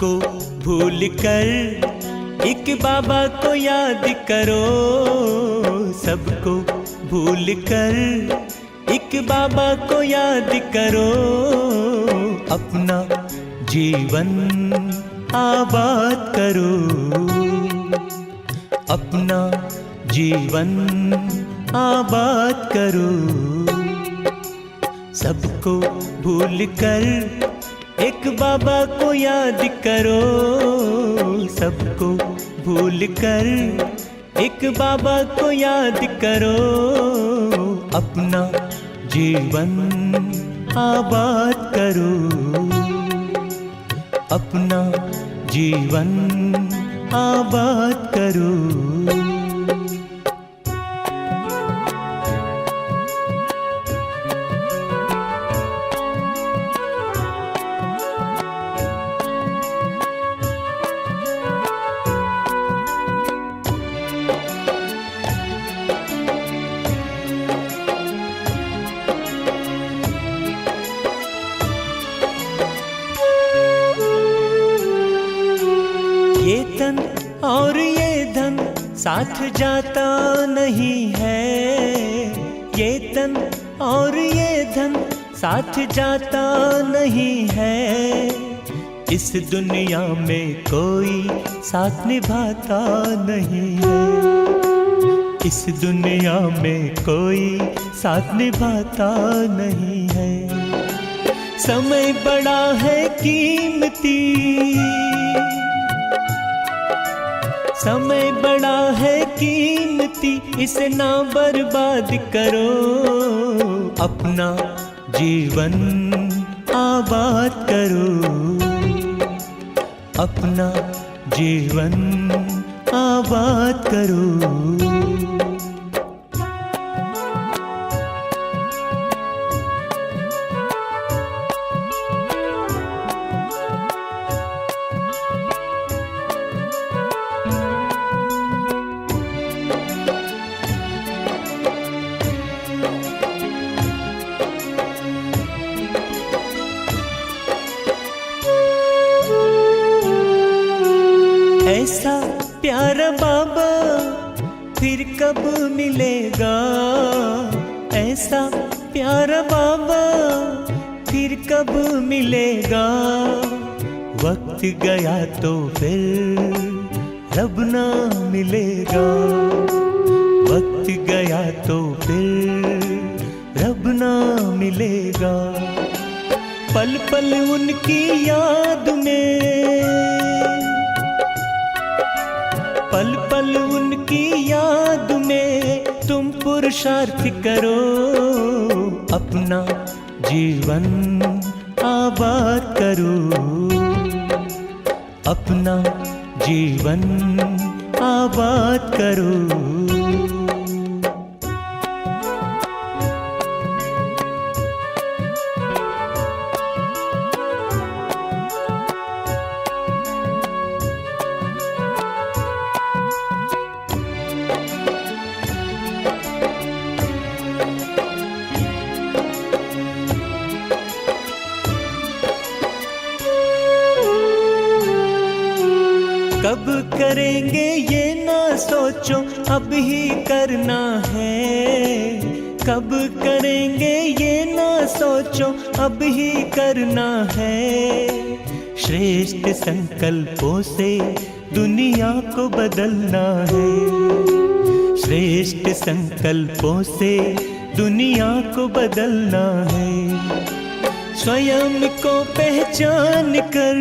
सबको भूल कर एक बाबा को याद करो, सबको भूल कर एक बाबा को याद करो। अपना जीवन आबाद करो, अपना जीवन आबाद करो। सबको भूल कर एक बाबा को याद करो, सबको भूल कर एक बाबा को याद करो। अपना जीवन आबाद करो, अपना जीवन आबाद करो। ये तन और ये धन साथ जाता नहीं है, ये तन और ये धन साथ जाता नहीं है। इस दुनिया में कोई साथ निभाता नहीं है, इस दुनिया में कोई साथ निभाता नहीं है। समय बड़ा है कीमती, समय बड़ा है कीमती, इसे ना बर्बाद करो। अपना जीवन आबाद करो, अपना जीवन आबाद करो। ऐसा प्यारा बाबा फिर कब मिलेगा, ऐसा प्यारा बाबा फिर कब मिलेगा। वक्त गया तो फिर रब ना मिलेगा, वक्त गया तो फिर रब ना मिलेगा। पल पल उनकी याद में, पल पल उनकी याद में तुम पुरुषार्थ करो। अपना जीवन आबाद करो, अपना जीवन आबाद करो। कब करेंगे ये ना सोचो, अब ही करना है। कब करेंगे ये ना सोचो, अब ही करना है। श्रेष्ठ संकल्पों से दुनिया को बदलना है, श्रेष्ठ संकल्पों से दुनिया को बदलना है। स्वयं को पहचान कर,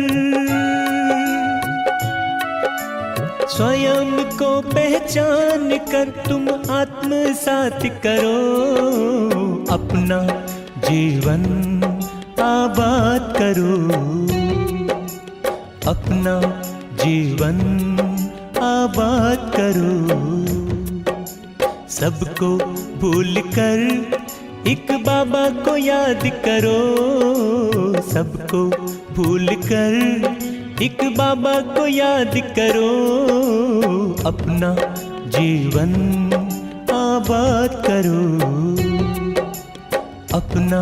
स्वयं को पहचान कर तुम आत्मसात करो। अपना जीवन आबाद करो, अपना जीवन आबाद करो। सबको भूल कर एक बाबा को याद करो, सबको भूल कर एक बाबा को याद करो। अपना जीवन आबाद करो, अपना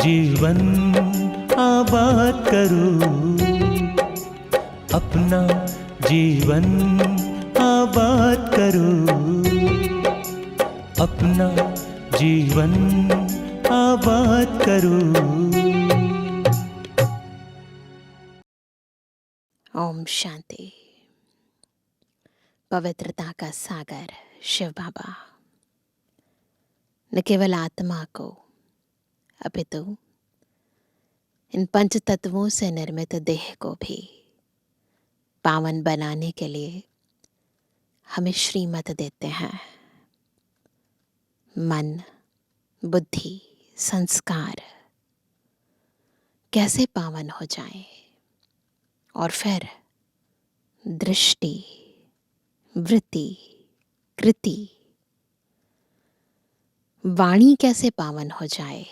जीवन आबाद करो, अपना जीवन आबाद करो, अपना जीवन आबाद करो। ओम शांति। पवित्रता का सागर शिव बाबा न केवल आत्मा को अपितु इन पंच तत्वों से निर्मित देह को भी पावन बनाने के लिए हमें श्रीमत देते हैं। मन, बुद्धि, संस्कार कैसे पावन हो जाएं, और फिर दृष्टि, वृत्ति, कृति, वाणी कैसे पावन हो जाए,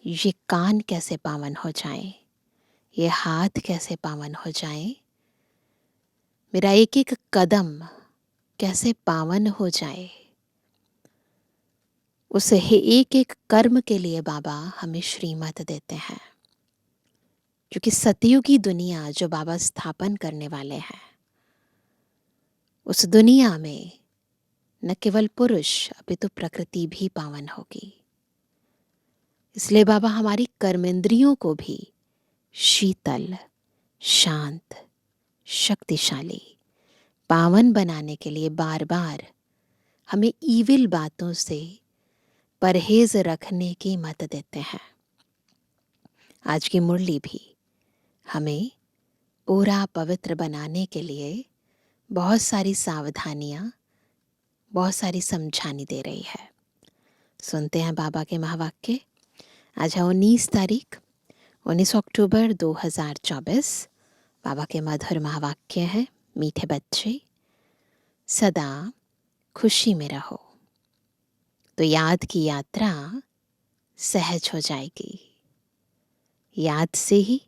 ये कान कैसे पावन हो जाए, ये हाथ कैसे पावन हो जाए, मेरा एक एक कदम कैसे पावन हो जाए। उस एक एक कर्म के लिए बाबा हमें श्रीमत देते हैं, क्योंकि सतयुगी दुनिया जो बाबा स्थापन करने वाले हैं, उस दुनिया में न केवल पुरुष अपितु प्रकृति भी पावन होगी। इसलिए बाबा हमारी कर्मेंद्रियों को भी शीतल, शांत, शक्तिशाली, पावन बनाने के लिए बार बार हमें ईविल बातों से परहेज रखने की मत देते हैं। आज की मुरली भी हमें पूरा पवित्र बनाने के लिए बहुत सारी सावधानियां, बहुत सारी समझानी दे रही है। सुनते हैं बाबा के महावाक्य। आज है 19 तारीख, 19 अक्टूबर 2024। बाबा के मधुर महावाक्य है, मीठे बच्चे सदा खुशी में रहो तो याद की यात्रा सहज हो जाएगी। याद से ही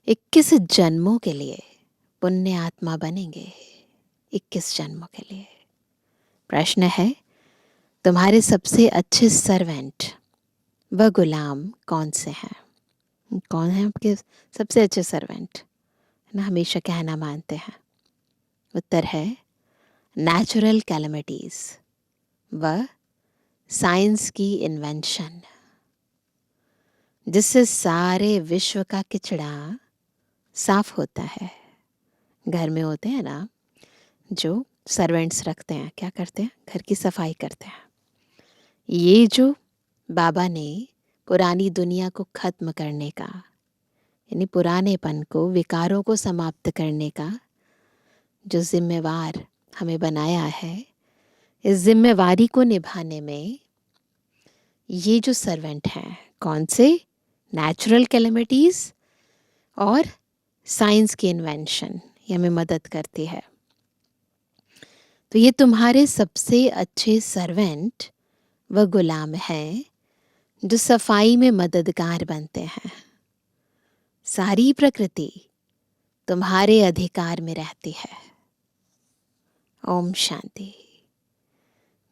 21 जन्मों के लिए पुण्य आत्मा बनेंगे। 21 जन्मों के लिए। प्रश्न है, तुम्हारे सबसे अच्छे सर्वेंट व गुलाम कौन से हैं? कौन है आपके सबसे अच्छे सर्वेंट? ना हमेशा कहना मानते हैं। उत्तर है नेचुरल कैलेमिटीज व साइंस की इन्वेंशन, जिससे सारे विश्व का किचड़ा साफ होता है। घर में होते हैं ना जो सर्वेंट्स रखते हैं, क्या करते हैं? घर की सफाई करते हैं। ये जो बाबा ने पुरानी दुनिया को खत्म करने का, यानी पुरानेपन को, विकारों को समाप्त करने का जो जिम्मेवार हमें बनाया है, इस जिम्मेवारी को निभाने में ये जो सर्वेंट हैं, कौन से? नेचुरल कैलेमिटीज और साइंस की इन्वेंशन, ये हमें मदद करती है। तो ये तुम्हारे सबसे अच्छे सर्वेंट व गुलाम हैं जो सफाई में मददगार बनते हैं। सारी प्रकृति तुम्हारे अधिकार में रहती है। ओम शांति।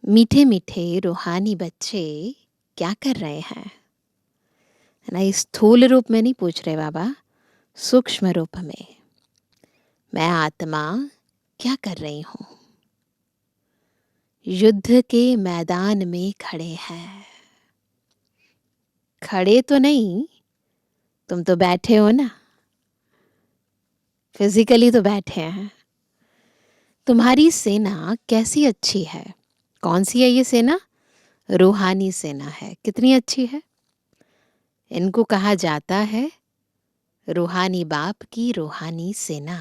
मीठे मीठे रूहानी बच्चे क्या कर रहे हैं? ना, इस स्थूल रूप में नहीं पूछ रहे बाबा, सूक्ष्म रूप में। मैं आत्मा क्या कर रही हूं? युद्ध के मैदान में खड़े हैं। खड़े तो नहीं, तुम तो बैठे हो ना, फिजिकली तो बैठे हैं। तुम्हारी सेना कैसी अच्छी है? कौन सी है ये सेना? रूहानी सेना है। कितनी अच्छी है? इनको कहा जाता है रूहानी बाप की रूहानी सेना।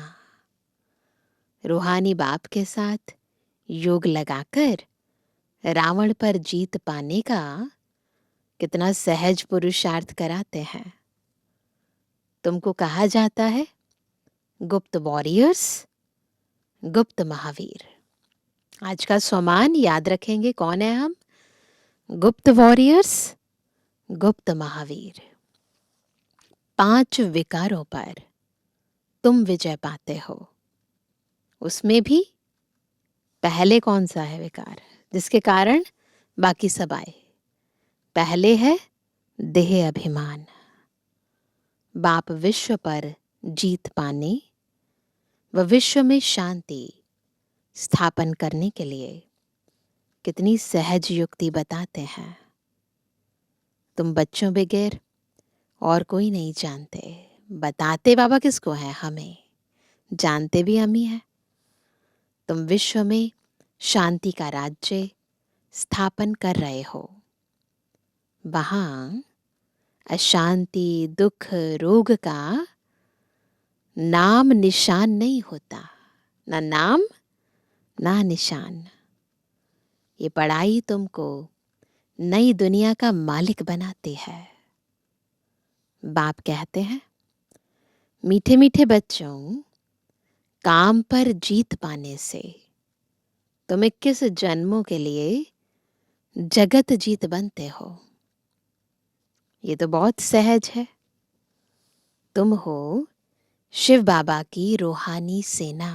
रूहानी बाप के साथ योग लगाकर रावण पर जीत पाने का कितना सहज पुरुषार्थ कराते हैं। तुमको कहा जाता है गुप्त वॉरियर्स, गुप्त महावीर। आज का सम्मान याद रखेंगे, कौन है हम? गुप्त वॉरियर्स, गुप्त महावीर। 5 विकारों पर तुम विजय पाते हो। उसमें भी पहले कौन सा है विकार जिसके कारण बाकी सब आए? पहले है देह अभिमान। बाप विश्व पर जीत पाने वह विश्व में शांति स्थापन करने के लिए कितनी सहज युक्ति बताते हैं। तुम बच्चों बगैर और कोई नहीं जानते। बताते बाबा किसको है? हमें। जानते भी हम ही हैं। तुम विश्व में शांति का राज्य स्थापन कर रहे हो। वहां अशांति, दुख, रोग का नाम निशान नहीं होता। ना नाम ना निशान। ये पढ़ाई तुमको नई दुनिया का मालिक बनाती है। बाप कहते हैं, मीठे मीठे बच्चों, काम पर जीत पाने से तुम 21 जन्मों के लिए जगत जीत बनते हो। ये तो बहुत सहज है। तुम हो शिव बाबा की रूहानी सेना।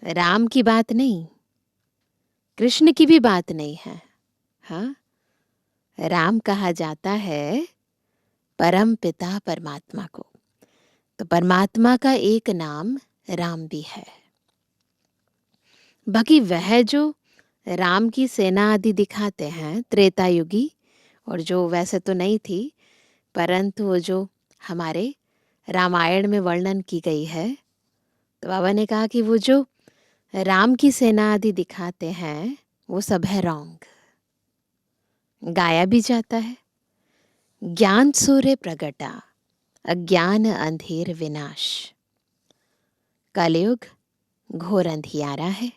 राम की बात नहीं, कृष्ण की भी बात नहीं है। हाँ, राम कहा जाता है परम पिता परमात्मा को। तो परमात्मा का एक नाम राम भी है। बाकी वह जो राम की सेना आदि दिखाते हैं त्रेता युगी, और जो वैसे तो नहीं थी, परंतु वो जो हमारे रामायण में वर्णन की गई है, तो बाबा ने कहा कि वो जो राम की सेना आदि दिखाते हैं वो सब है रॉन्ग। गाया भी जाता है, ज्ञान सूर्य प्रगटा, अज्ञान अंधेर विनाश। कलयुग घोर अंधियारा है।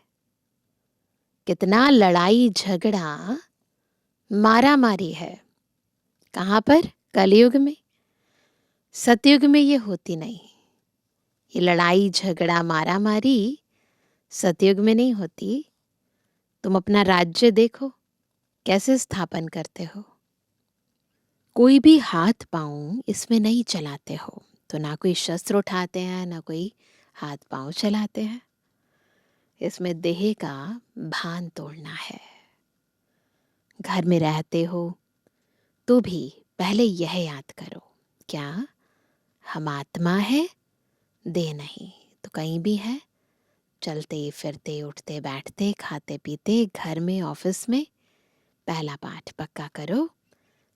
कितना लड़ाई झगड़ा मारा मारी है। कहाँ पर? कलयुग में। सतयुग में ये होती नहीं। ये लड़ाई झगड़ा मारा मारी सतयुग में नहीं होती। तुम अपना राज्य देखो कैसे स्थापन करते हो। कोई भी हाथ पांव इसमें नहीं चलाते हो। तो ना कोई शस्त्र उठाते हैं, ना कोई हाथ पांव चलाते हैं। इसमें देह का भान तोड़ना है। घर में रहते हो तो भी पहले यह याद करो, क्या हम आत्मा है, देह नहीं। तो कहीं भी है, चलते फिरते उठते बैठते खाते पीते, घर में ऑफिस में, पहला पाठ पक्का करो,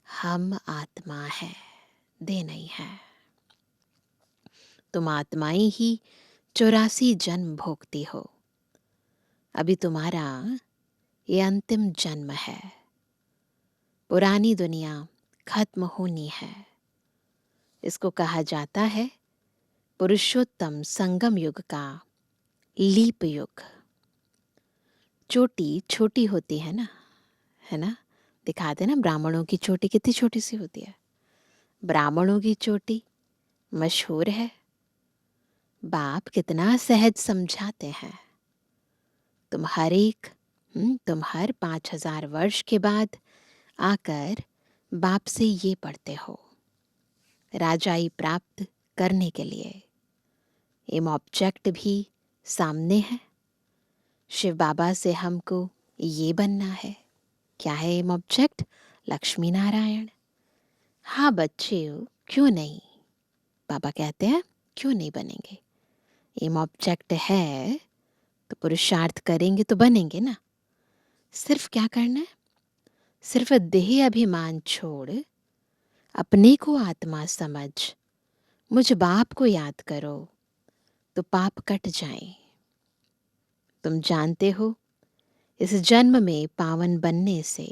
हम आत्मा है, देह नहीं है। तुम आत्माएं ही 84 जन्म भोगती हो। अभी तुम्हारा ये अंतिम जन्म है। पुरानी दुनिया खत्म होनी है। इसको कहा जाता है पुरुषोत्तम संगम युग का लीप युग। चोटी छोटी होती है ना? दिखाते ना ब्राह्मणों की चोटी कितनी छोटी सी होती है। ब्राह्मणों की चोटी मशहूर है। बाप कितना सहज समझाते हैं। तुम हर 5000 वर्ष के बाद आकर बाप से ये पढ़ते हो, राजाई प्राप्त करने के लिए। एम ऑब्जेक्ट भी सामने है। शिव बाबा से हमको ये बनना है। क्या है एम ऑब्जेक्ट? लक्ष्मी नारायण। हाँ बच्चे, क्यों नहीं? बाबा कहते हैं क्यों नहीं बनेंगे। एम ऑब्जेक्ट है तो पुरुषार्थ करेंगे तो बनेंगे ना। सिर्फ क्या करना है? सिर्फ देह अभिमान छोड़ अपने को आत्मा समझ मुझ बाप को याद करो तो पाप कट जाए। तुम जानते हो इस जन्म में पावन बनने से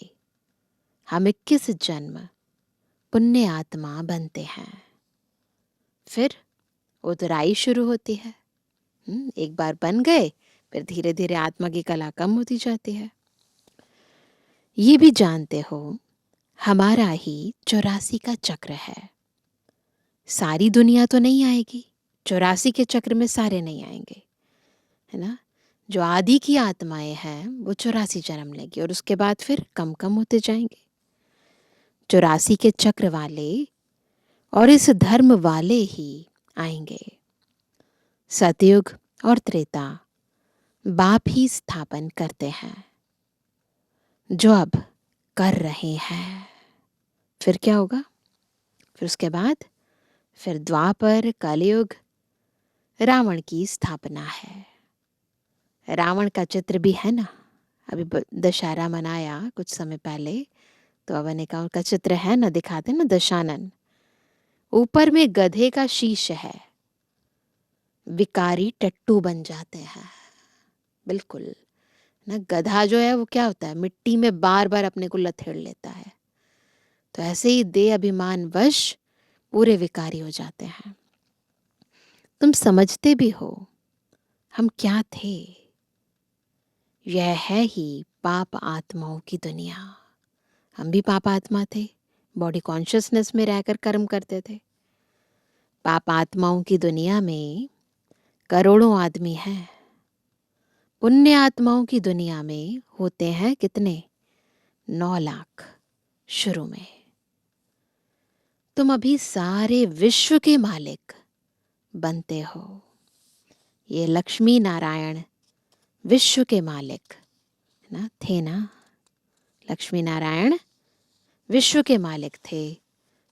हम 21 जन्म पुण्य आत्मा बनते हैं। फिर उतराई शुरू होती है। एक बार बन गए, फिर धीरे धीरे आत्मा की कला कम होती जाती है। ये भी जानते हो हमारा ही 84 का चक्र है। सारी दुनिया तो नहीं आएगी, 84 के चक्र में सारे नहीं आएंगे, है ना। जो आदि की आत्माएं हैं वो 84 जन्म लेंगी और उसके बाद फिर कम कम होते जाएंगे। 84 के चक्र वाले और इस धर्म वाले ही आएंगे। सतयुग और त्रेता बाप ही स्थापन करते हैं, जो अब कर रहे हैं। फिर क्या होगा? फिर उसके बाद फिर द्वापर, कलयुग, रावण की स्थापना है। रावण का चित्र भी है ना, अभी दशहरा मनाया कुछ समय पहले, तो अवन का उनका चित्र है ना, दिखाते ना दशानन। ऊपर में गधे का शीश है, विकारी टट्टू बन जाते हैं। बिल्कुल ना, गधा जो है वो क्या होता है, मिट्टी में बार बार अपने को लथेड़ लेता है। तो ऐसे ही देह अभिमान वश पूरे विकारी हो जाते हैं। तुम समझते भी हो हम क्या थे। यह है ही पाप आत्माओं की दुनिया। हम भी पाप आत्मा थे, बॉडी कॉन्शियसनेस में रहकर कर्म करते थे। पाप आत्माओं की दुनिया में करोड़ों आदमी हैं। पुण्य आत्माओं की दुनिया में होते हैं कितने, 9 लाख शुरू में। तुम अभी सारे विश्व के मालिक बनते हो। ये लक्ष्मी नारायण विश्व के मालिक ना थे ना। लक्ष्मी नारायण विश्व के मालिक थे।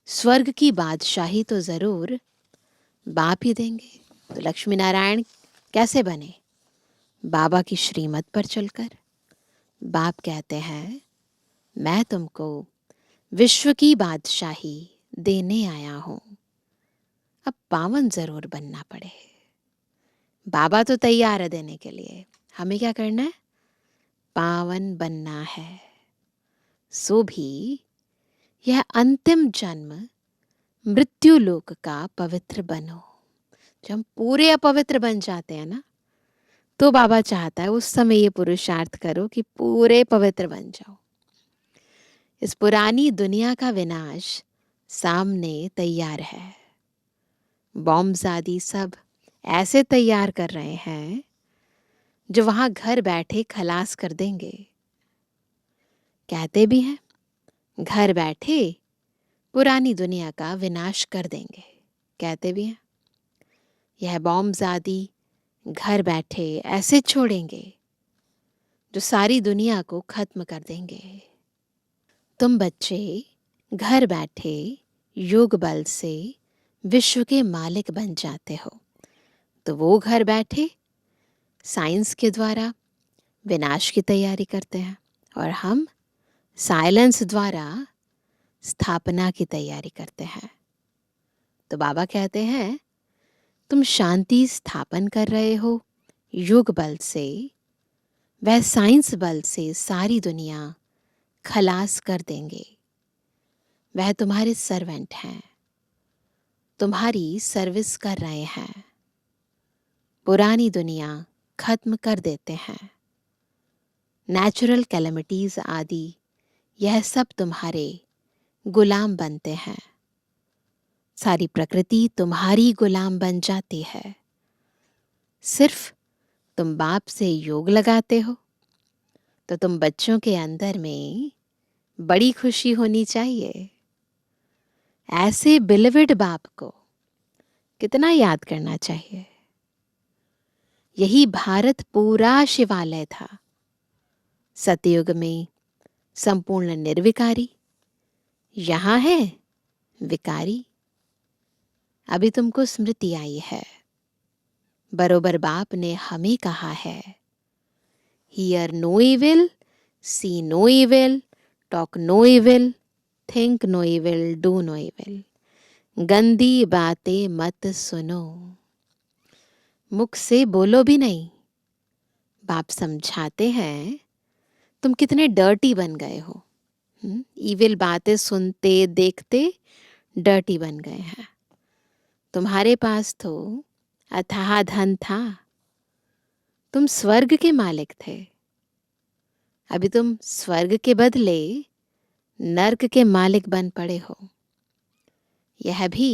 स्वर्ग की बादशाही तो जरूर बाप ही देंगे। तो लक्ष्मी नारायण कैसे बने, बाबा की श्रीमत पर चलकर। बाप कहते हैं मैं तुमको विश्व की बादशाही देने आया हूं, अब पावन जरूर बनना पड़े। बाबा तो तैयार है देने के लिए, हमें क्या करना है, पावन बनना है। सो भी यह अंतिम जन्म मृत्यु लोक का पवित्र बनो। जब हम पूरे अपवित्र बन जाते हैं ना, तो बाबा चाहता है उस समय ये पुरुषार्थ करो कि पूरे पवित्र बन जाओ। इस पुरानी दुनिया का विनाश सामने तैयार है। बॉम्ब्स आदि सब ऐसे तैयार कर रहे हैं जो वहां घर बैठे खलास कर देंगे। कहते भी हैं घर बैठे पुरानी दुनिया का विनाश कर देंगे। कहते भी हैं यह बॉम्ब्स आदि घर बैठे ऐसे छोड़ेंगे जो सारी दुनिया को खत्म कर देंगे। तुम बच्चे घर बैठे योग बल से विश्व के मालिक बन जाते हो। तो वो घर बैठे साइंस के द्वारा विनाश की तैयारी करते हैं, और हम साइलेंस द्वारा स्थापना की तैयारी करते हैं। तो बाबा कहते हैं तुम शांति स्थापन कर रहे हो योग बल से, वह साइंस बल से सारी दुनिया खलास कर देंगे। वह तुम्हारे सर्वेंट हैं, तुम्हारी सर्विस कर रहे हैं। पुरानी दुनिया खत्म कर देते हैं। नेचुरल कैलेमिटीज आदि यह सब तुम्हारे गुलाम बनते हैं। सारी प्रकृति तुम्हारी गुलाम बन जाती है। सिर्फ तुम बाप से योग लगाते हो, तो तुम बच्चों के अंदर में बड़ी खुशी होनी चाहिए। ऐसे बिलविड बाप को कितना याद करना चाहिए। यही भारत पूरा शिवालय था। सतयुग में संपूर्ण निर्विकारी, यहां है विकारी। अभी तुमको स्मृति आई है, बरोबर बाप ने हमें कहा है, hear no evil, see no evil, talk no evil, think no evil, do no evil. गंदी बातें मत सुनो, मुख से बोलो भी नहीं। बाप समझाते हैं तुम कितने डर्टी बन गए हो। इविल बातें सुनते देखते डर्टी बन गए हैं। तुम्हारे पास तो अथाह धन था, तुम स्वर्ग के मालिक थे। अभी तुम स्वर्ग के बदले नर्क के मालिक बन पड़े हो। यह भी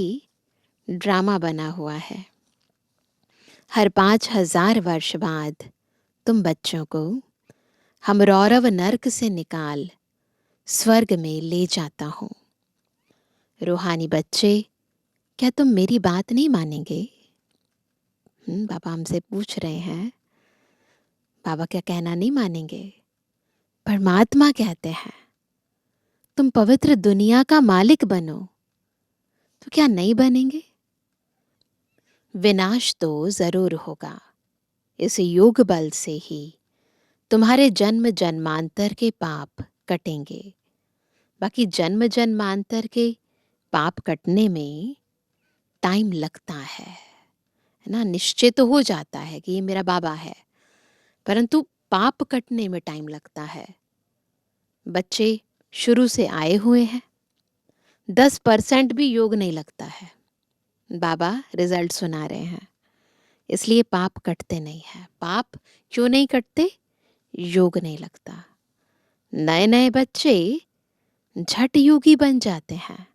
ड्रामा बना हुआ है। हर 5000 वर्ष बाद तुम बच्चों को हम रौरव नर्क से निकाल स्वर्ग में ले जाता हूं। रूहानी बच्चे, क्या तुम मेरी बात नहीं मानेंगे? बाबा हमसे पूछ रहे हैं, बाबा क्या कहना नहीं मानेंगे? परमात्मा कहते हैं तुम पवित्र दुनिया का मालिक बनो, तो क्या नहीं बनेंगे? विनाश तो जरूर होगा। इस योग बल से ही तुम्हारे जन्म जन्मांतर के पाप कटेंगे। बाकी जन्म जन्मांतर के पाप कटने में टाइम लगता है ना। निश्चय तो हो जाता है कि ये मेरा बाबा है, परंतु पाप कटने में टाइम लगता है। बच्चे शुरू से आए हुए हैं, 10% भी योग नहीं लगता है। बाबा रिजल्ट सुना रहे हैं, इसलिए पाप कटते नहीं है। पाप क्यों नहीं कटते? योग नहीं लगता। नए नए बच्चे झट योगी बन जाते हैं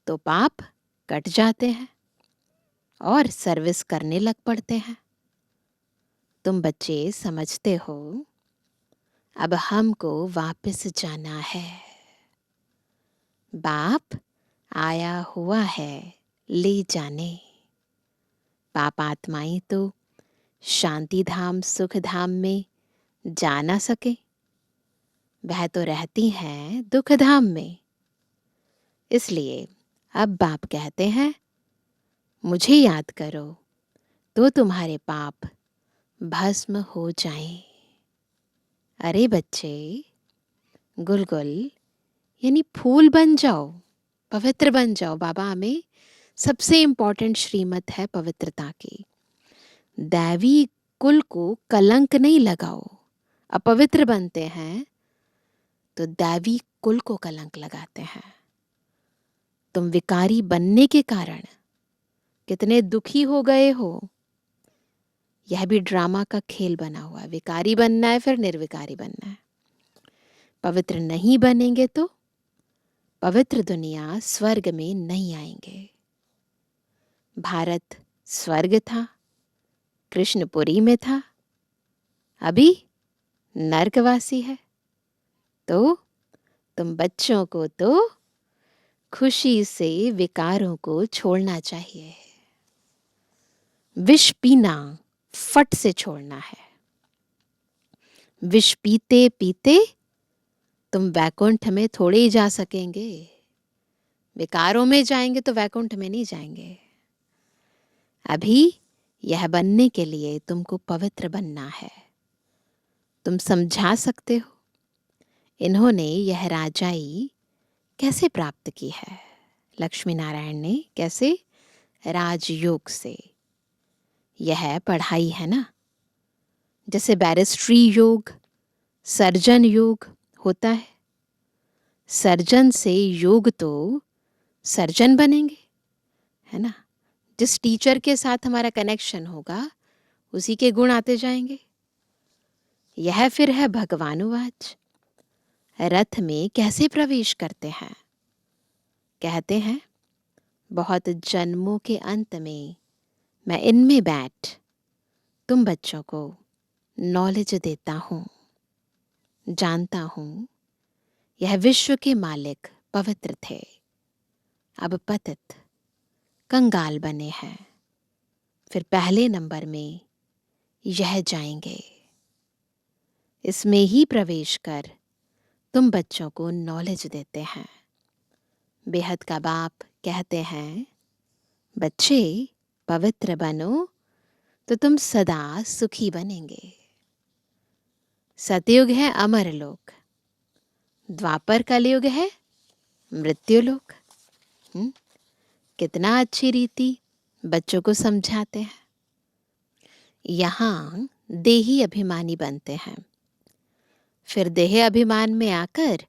तो पाप कट जाते हैं और सर्विस करने लग पड़ते हैं। तुम बच्चे समझते हो, अब हमको वापस जाना है। बाप आया हुआ है ले जाने। पाप आत्माएं तो शांति धाम सुख धाम में जा ना सके, वह तो रहती हैं दुख धाम में। इसलिए अब बाप कहते हैं, मुझे याद करो तो तुम्हारे पाप भस्म हो जाएं। अरे बच्चे, गुलगुल यानी फूल बन जाओ, पवित्र बन जाओ। बाबा हमें सबसे इम्पोर्टेंट श्रीमत है पवित्रता की। दैवी कुल को कलंक नहीं लगाओ। अपवित्र बनते हैं तो दैवी कुल को कलंक लगाते हैं। तुम विकारी बनने के कारण कितने दुखी हो गए हो, यह भी ड्रामा का खेल बना हुआ है। विकारी बनना है, फिर निर्विकारी बनना है। पवित्र नहीं बनेंगे तो पवित्र दुनिया स्वर्ग में नहीं आएंगे। भारत स्वर्ग था, कृष्णपुरी में था, अभी नर्कवासी है। तो तुम बच्चों को तो खुशी से विकारों को छोड़ना चाहिए। विष पीना फट से छोड़ना है। विष पीते पीते तुम वैकुंठ में थोड़े ही जा सकेंगे। विकारों में जाएंगे तो वैकुंठ में नहीं जाएंगे। अभी यह बनने के लिए तुमको पवित्र बनना है। तुम समझा सकते हो इन्होंने यह राजाई कैसे प्राप्त की है। लक्ष्मी नारायण ने कैसे? राजयोग से। यह पढ़ाई है ना। जैसे बैरिस्ट्री योग, सर्जन योग होता है। सर्जन से योग तो सर्जन बनेंगे, है ना। जिस टीचर के साथ हमारा कनेक्शन होगा उसी के गुण आते जाएंगे। यह फिर है भगवानुवाच। रथ में कैसे प्रवेश करते हैं? कहते हैं, बहुत जन्मों के अंत में मैं इनमें बैठ तुम बच्चों को नॉलेज देता हूँ। जानता हूँ यह विश्व के मालिक पवित्र थे, अब पतित कंगाल बने हैं, फिर पहले नंबर में यह जाएंगे। इसमें ही प्रवेश कर तुम बच्चों को नॉलेज देते हैं। बेहद का बाप कहते हैं, बच्चे पवित्र बनो तो तुम सदा सुखी बनेंगे। सतयुग है अमर लोक, द्वापर कलयुग है मृत्युलोक। कितना अच्छी रीति बच्चों को समझाते हैं। यहाँ देही अभिमानी बनते हैं, फिर देह अभिमान में आकर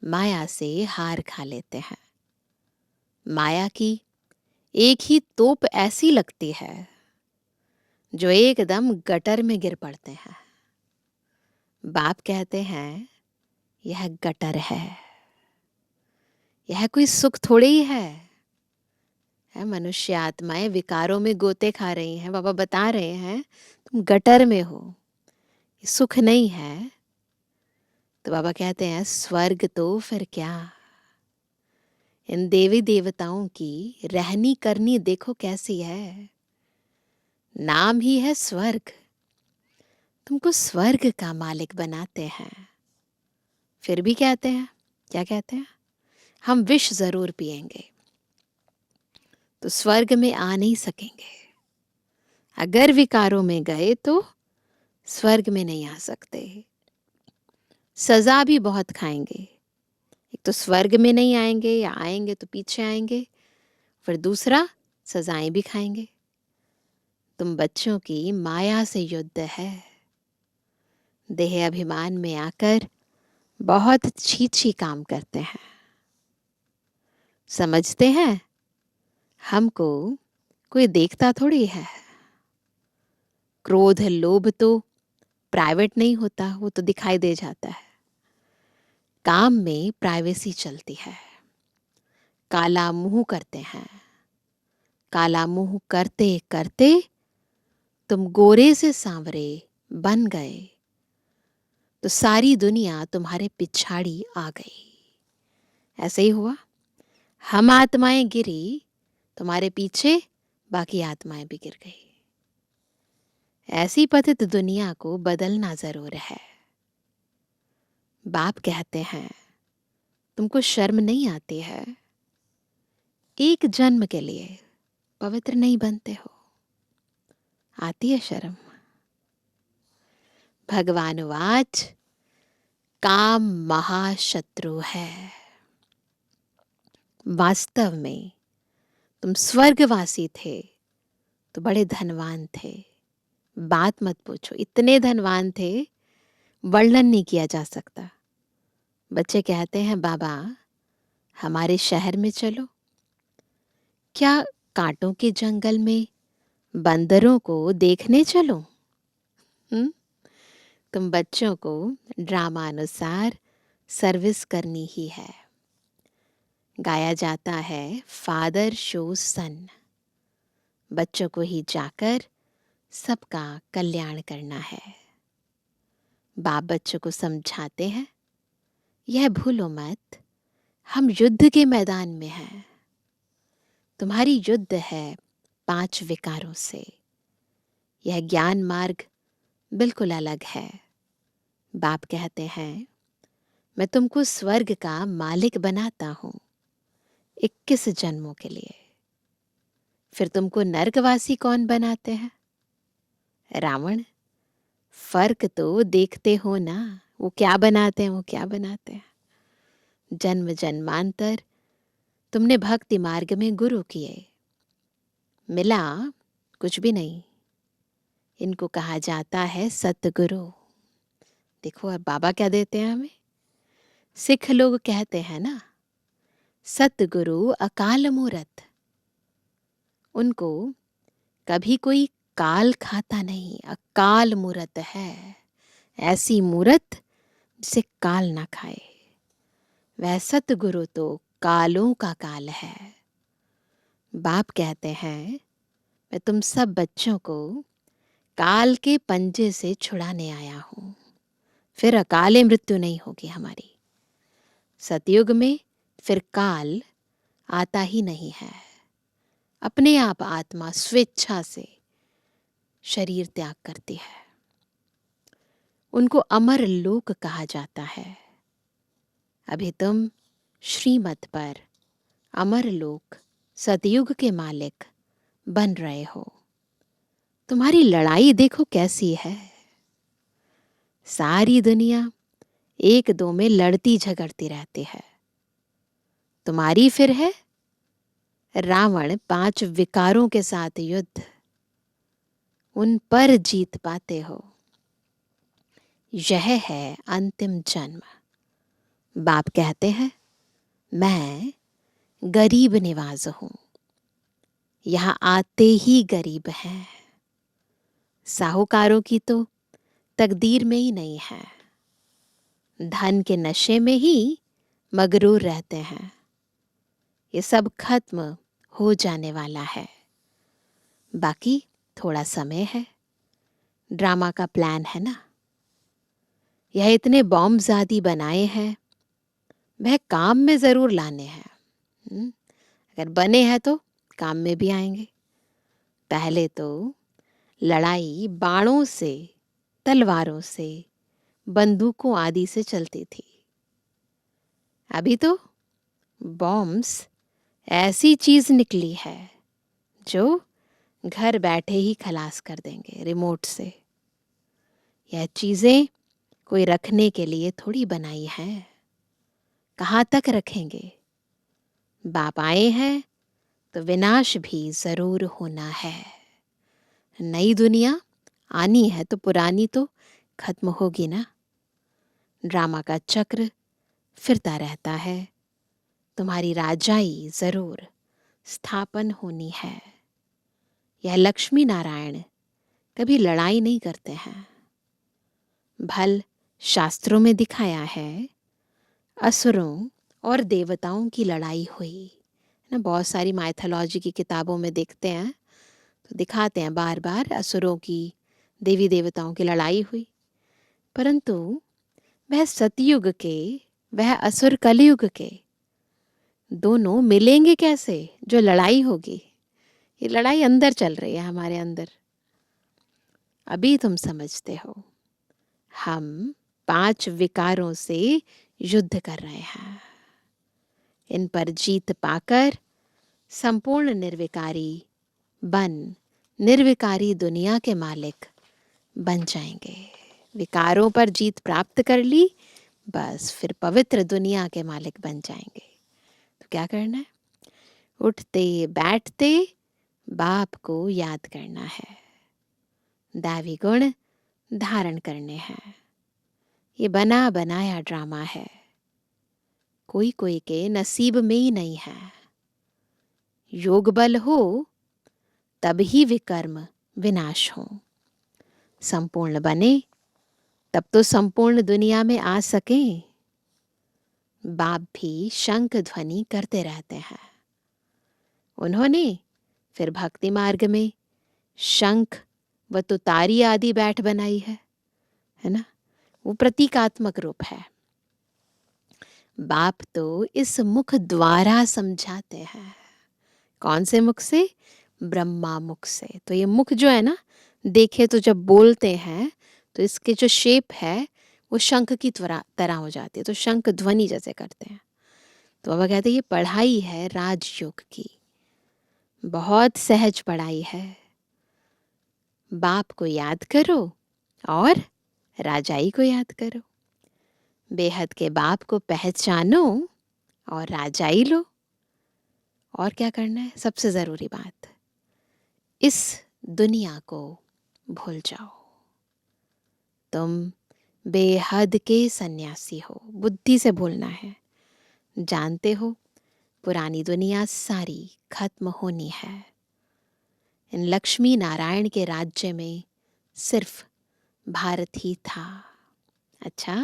माया से हार खा लेते हैं। माया की एक ही तोप ऐसी लगती है जो एकदम गटर में गिर पड़ते हैं। बाप कहते हैं, यह गटर है, यह कोई सुख थोड़ी ही है। मनुष्य आत्माएं विकारों में गोते खा रही हैं। बाबा बता रहे हैं, तुम गटर में हो, ये सुख नहीं है। तो बाबा कहते हैं, स्वर्ग तो फिर क्या। इन देवी देवताओं की रहनी करनी देखो कैसी है। नाम ही है स्वर्ग, तुमको स्वर्ग का मालिक बनाते हैं। फिर भी कहते हैं, क्या कहते हैं? हम विष जरूर पिएंगे। तो स्वर्ग में आ नहीं सकेंगे। अगर विकारों में गए तो स्वर्ग में नहीं आ सकते। सजा भी बहुत खाएंगे। एक तो स्वर्ग में नहीं आएंगे, या आएंगे तो पीछे आएंगे, फिर दूसरा सजाएं भी खाएंगे। तुम बच्चों की माया से युद्ध है। देह अभिमान में आकर बहुत छी काम करते हैं। समझते हैं हमको कोई देखता थोड़ी है। क्रोध लोभ तो प्राइवेट नहीं होता, वो तो दिखाई दे जाता है। काम में प्राइवेसी चलती है। काला मुंह करते हैं। काला मुंह करते करते तुम गोरे से सांवरे बन गए तो सारी दुनिया तुम्हारे पिछाड़ी आ गई। ऐसे ही हुआ। हम आत्माएं गिरी, तुम्हारे पीछे बाकी आत्माएं भी गिर गई। ऐसी पतित दुनिया को बदलना जरूर है। बाप कहते हैं तुमको शर्म नहीं आती है? एक जन्म के लिए पवित्र नहीं बनते हो, आती है शर्म? भगवान वाच काम महाशत्रु है। वास्तव में तुम स्वर्गवासी थे तो बड़े धनवान थे। बात मत पूछो, इतने धनवान थे वर्णन नहीं किया जा सकता। बच्चे कहते हैं बाबा हमारे शहर में चलो। क्या कांटों के जंगल में बंदरों को देखने चलो? तुम बच्चों को ड्रामा अनुसार सर्विस करनी ही है। गाया जाता है फादर शो सन। बच्चों को ही जाकर सबका कल्याण करना है। बाप बच्चों को समझाते हैं यह भूलो मत, हम युद्ध के मैदान में हैं। तुम्हारी युद्ध है 5 विकारों से। यह ज्ञान मार्ग बिल्कुल अलग है। बाप कहते हैं मैं तुमको स्वर्ग का मालिक बनाता हूं 21 जन्मों के लिए। फिर तुमको नर्कवासी कौन बनाते हैं? रावण। फर्क तो देखते हो ना, वो क्या बनाते हैं, वो क्या बनाते हैं। जन्म जन्मांतर तुमने भक्ति मार्ग में गुरु किए, मिला कुछ भी नहीं। इनको कहा जाता है सतगुरु। देखो अब बाबा क्या देते हैं हमें। सिख लोग कहते हैं ना सतगुरु अकाल मूरत। उनको कभी कोई काल खाता नहीं, अकाल मूरत है। ऐसी मूरत जिसे काल ना खाए। वह सतगुरु तो कालों का काल है। बाप कहते हैं मैं तुम सब बच्चों को काल के पंजे से छुड़ाने आया हूं। फिर अकाले मृत्यु नहीं होगी हमारी। सतयुग में फिर काल आता ही नहीं है। अपने आप आत्मा स्वेच्छा से शरीर त्याग करती है। उनको अमर लोक कहा जाता है। अभी तुम श्रीमत पर अमर लोक सतयुग के मालिक बन रहे हो। तुम्हारी लड़ाई देखो कैसी है। सारी दुनिया एक दो में लड़ती झगड़ती रहती है। तुम्हारी फिर है रावण 5 विकारों के साथ युद्ध। उन पर जीत पाते हो। यह है अंतिम जन्म। बाप कहते हैं मैं गरीब निवाज हूं। यहां आते ही गरीब हैं। साहूकारों की तो तकदीर में ही नहीं है। धन के नशे में ही मगरूर रहते हैं। ये सब खत्म हो जाने वाला है। बाकी थोड़ा समय है। ड्रामा का प्लान है ना। यह इतने बॉम्ब्स आदि बनाए हैं, वह काम में जरूर लाने हैं। अगर बने हैं तो काम में भी आएंगे। पहले तो लड़ाई बाणों से, तलवारों से, बंदूकों आदि से चलती थी। अभी तो बॉम्ब्स ऐसी चीज निकली है जो घर बैठे ही खलास कर देंगे रिमोट से। यह चीज़ें कोई रखने के लिए थोड़ी बनाई हैं। कहाँ तक रखेंगे? बाप आए हैं तो विनाश भी ज़रूर होना है। नई दुनिया आनी है तो पुरानी तो खत्म होगी ना। ड्रामा का चक्र फिरता रहता है। तुम्हारी राजाई ज़रूर स्थापन होनी है। यह लक्ष्मी नारायण कभी लड़ाई नहीं करते हैं। भल शास्त्रों में दिखाया है असुरों और देवताओं की लड़ाई हुई ना। बहुत सारी माइथोलॉजी की किताबों में देखते हैं तो दिखाते हैं बार बार असुरों की, देवी देवताओं की लड़ाई हुई। परंतु वह सतयुग के, वह असुर कलयुग के दोनों मिलेंगे कैसे? जो लड़ाई होगी, ये लड़ाई अंदर चल रही है हमारे अंदर। अभी तुम समझते हो हम 5 विकारों से युद्ध कर रहे हैं। इन पर जीत पाकर संपूर्ण निर्विकारी बन निर्विकारी दुनिया के मालिक बन जाएंगे। विकारों पर जीत प्राप्त कर ली, बस फिर पवित्र दुनिया के मालिक बन जाएंगे। तो क्या करना है? उठते बैठते बाप को याद करना है। दैवी गुण धारण करने हैं। ये बना बनाया ड्रामा है। कोई कोई के नसीब में ही नहीं है। योग बल हो तब ही विकर्म विनाश हो। संपूर्ण बने तब तो संपूर्ण दुनिया में आ सकें। बाप भी शंख ध्वनि करते रहते हैं। उन्होंने फिर भक्ति मार्ग में शंख व तुतारी आदि बैठ बनाई है ना। वो प्रतीकात्मक रूप है। बाप तो इस मुख द्वारा समझाते हैं। कौन से मुख से? ब्रह्मा मुख से। तो ये मुख जो है ना, देखे तो जब बोलते हैं तो इसके जो शेप है वो शंख की तरह हो जाती है। तो शंख ध्वनि जैसे करते हैं। तो अब कहते हैं ये पढ़ाई है राजयोग की, बहुत सहज पढ़ाई है। बाप को याद करो और राजाई को याद करो। बेहद के बाप को पहचानो और राजाई लो। और क्या करना है? सबसे ज़रूरी बात, इस दुनिया को भूल जाओ। तुम बेहद के सन्यासी हो। बुद्धि से भूलना है। जानते हो पुरानी दुनिया सारी खत्म होनी है। इन लक्ष्मी नारायण के राज्य में सिर्फ भारत ही था। अच्छा,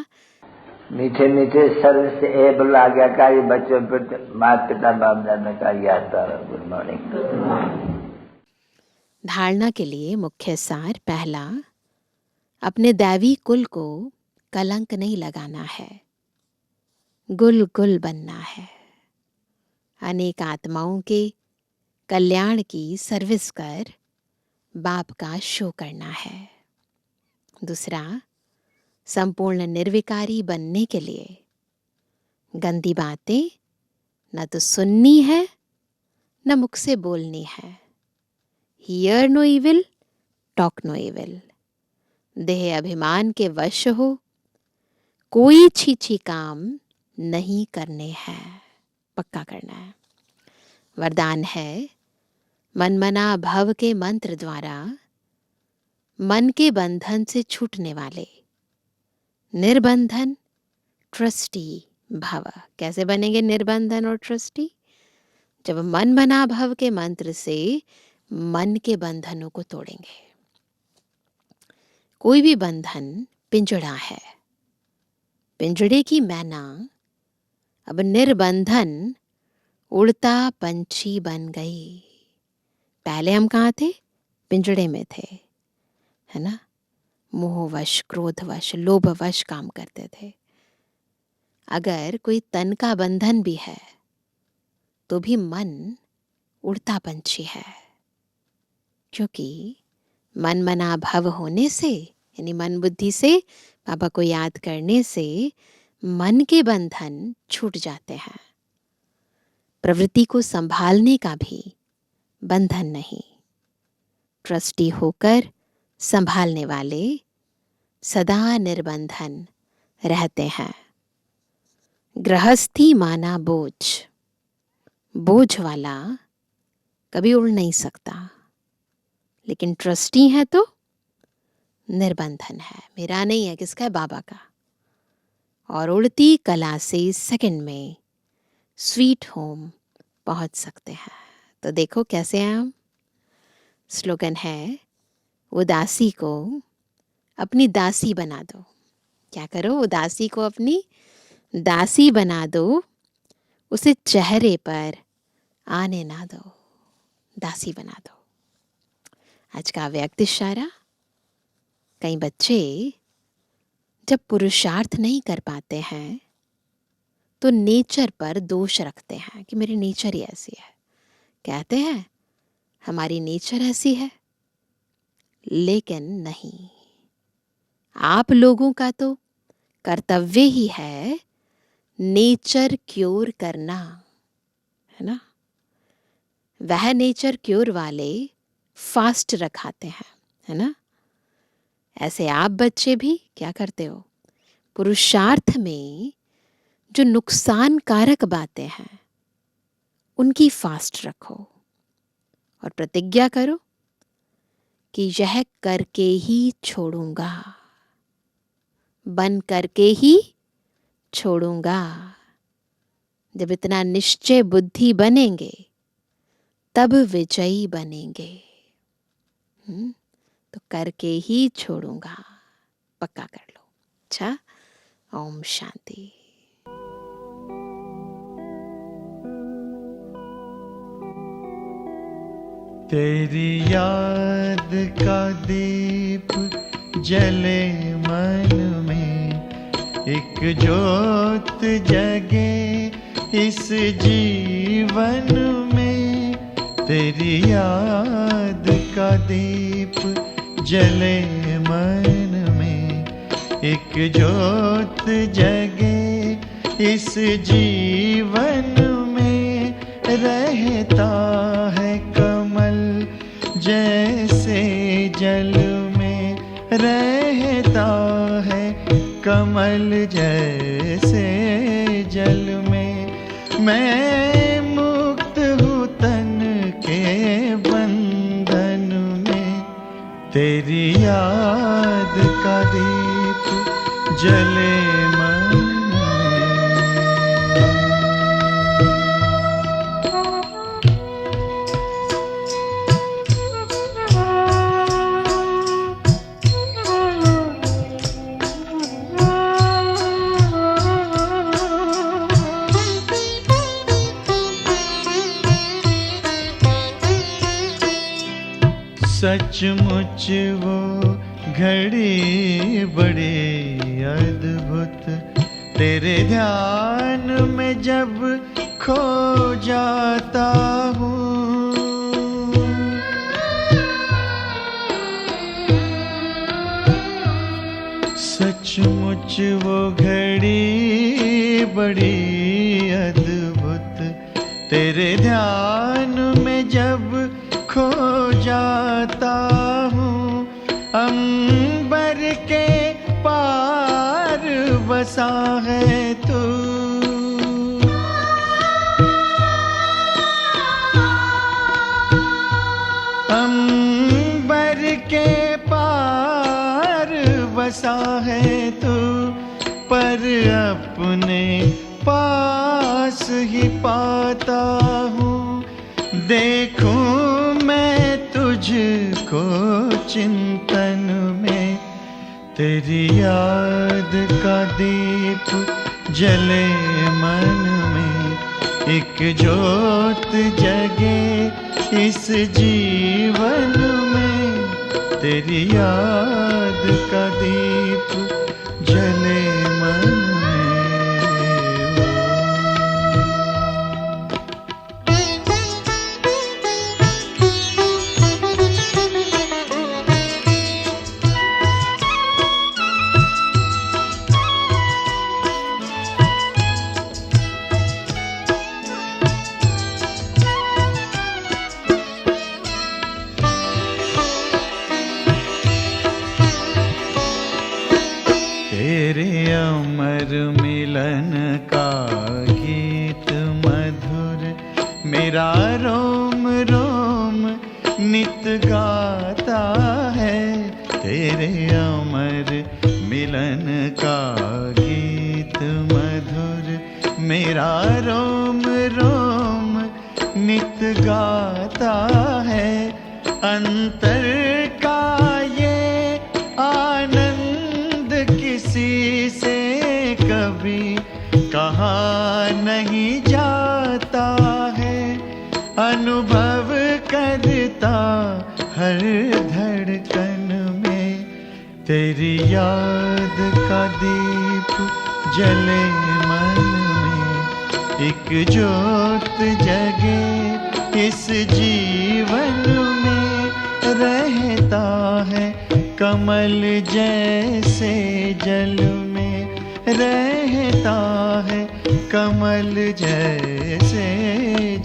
मीठे मीठे सर्व से एबल आज्ञाकारी बच्चों पर माता पिता बाप दादा का याद। Good morning. धारणा के लिए मुख्य सार पहला, अपने दैवी कुल को कलंक नहीं लगाना है। गुल गुल बनना है। अनेक आत्माओं के कल्याण की सर्विस कर बाप का शो करना है। दूसरा, संपूर्ण निर्विकारी बनने के लिए गंदी बातें न तो सुननी है न मुख से बोलनी है। Hear no evil, talk no evil. देह अभिमान के वश हो कोई छीछी काम नहीं करने हैं। पक्का करना है। वरदान है मनमना भव के मंत्र द्वारा मन के बंधन से छूटने वाले निर्बंधन ट्रस्टी भव। कैसे बनेंगे निर्बंधन और ट्रस्टी? जब मनमना भव के मंत्र से मन के बंधनों को तोड़ेंगे। कोई भी बंधन पिंजड़ा है। पिंजड़े की मैना अब निर्बंधन उड़ता पंछी बन गई। पहले हम कहाँ थे? पिंजड़े में थे, है ना। मोहवश, क्रोधवश, लोभवश काम करते थे। अगर कोई तन का बंधन भी है तो भी मन उड़ता पंछी है। क्योंकि मन मना भव होने से, यानी मन बुद्धि से बाबा को याद करने से मन के बंधन छूट जाते हैं। प्रवृत्ति को संभालने का भी बंधन नहीं। ट्रस्टी होकर संभालने वाले सदा निर्बंधन रहते हैं। गृहस्थी माना बोझ, बोझ वाला कभी उड़ नहीं सकता, लेकिन ट्रस्टी है तो निर्बंधन है। मेरा नहीं है, किसका है? बाबा का। और उड़ती कला से सेकंड में स्वीट होम पहुंच सकते हैं। तो देखो कैसे हैं हम। स्लोगन है, उदासी को अपनी दासी बना दो। क्या करो? उदासी को अपनी दासी बना दो, उसे चेहरे पर आने ना दो, दासी बना दो। आज का व्यक्त इशारा, कई बच्चे जब पुरुषार्थ नहीं कर पाते हैं तो नेचर पर दोष रखते हैं कि मेरी नेचर ही ऐसी है। कहते हैं हमारी नेचर ऐसी है, लेकिन नहीं, आप लोगों का तो कर्तव्य ही है नेचर क्योर करना, है ना। वह नेचर क्योर वाले फास्ट रखाते हैं, है ना। ऐसे आप बच्चे भी क्या करते हो? पुरुषार्थ में जो नुकसानकारक बातें हैं उनकी फास्ट रखो और प्रतिज्ञा करो कि यह करके ही छोड़ूंगा, बन करके ही छोड़ूंगा। जब इतना निश्चय बुद्धि बनेंगे तब विजयी बनेंगे। तो करके ही छोड़ूंगा, पक्का कर लो। अच्छा, ओम शांति। तेरी याद का दीप जले मन में, एक ज्योत जगे इस जीवन में। तेरी याद का दीप जले मन में, एक ज्योत जगे इस जीवन में। रहता है कमल जैसे जल में, रहता है कमल जैसे जल में। मैं मुक्त हूँ तन के बंधन में, तेरी याद का दीप जले मन में। सचमुच वो घड़ी बड़ी अद्भुत, तेरे ध्यान में जब खो जाता हूँ। सचमुच वो घड़ी बड़ी अद्भुत, तेरे ध्यान में जब खो जाता हूँ। अंबर के पार बसा है तू, अंबर के पार बसा है तू। पर अपने पास ही पाता हूँ। देखूं मैं तुझको चिंतन में, तेरी याद का दीप जले मन में। एक ज्योत जगे इस जीवन में, तेरी याद का दीप जले मन में। तेरे अमर मिलन का गीत मधुर मेरा रोम रोम नित गाता है। तेरे अमर मिलन का गीत मधुर मेरा रोम रोम नित गाता है। अंतर का ये आनंद किसी से कभी कहा नहीं जाता है। अनुभव करता हर धड़कन में तेरी याद का दीप जले मन में। एक ज्योत जगे इस जीवन में रहता है कमल जैसे जल में। रहता है कमल जैसे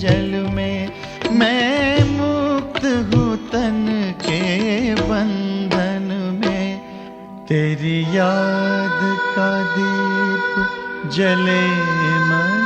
जल में। मैं मुक्त हूँ तन के बंधन में। तेरी याद का दीप जले मन